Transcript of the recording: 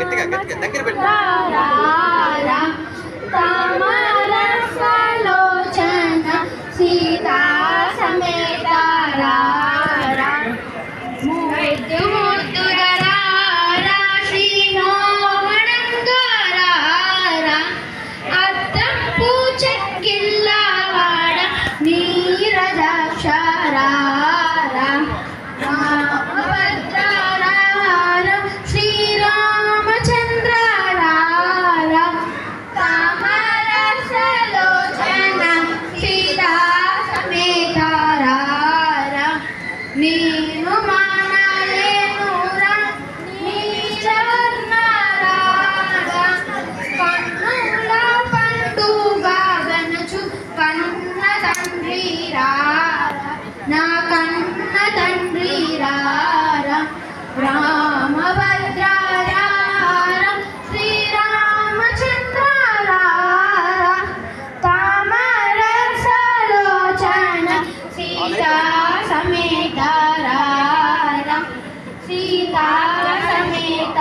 గట్టిగా గట్టిగా దగ్గర పెట్టు. తామరసలోచన సీతా సమేత ముద్దు ముద్దుగా శ్రీమోహనంగా అద్దం పూచెక్కిల్లవాడ నీరజాక్షరా నేను మానలేనురా నీ చరణారారా కన్నుల పండుగా గనచు కన్న తండ్రి రారా నా కన్న తండ్రి రారా రామభద్రారా శ్రీరామచంద్రారా తామరసలోచన సీతా సమేత సీతా సమేత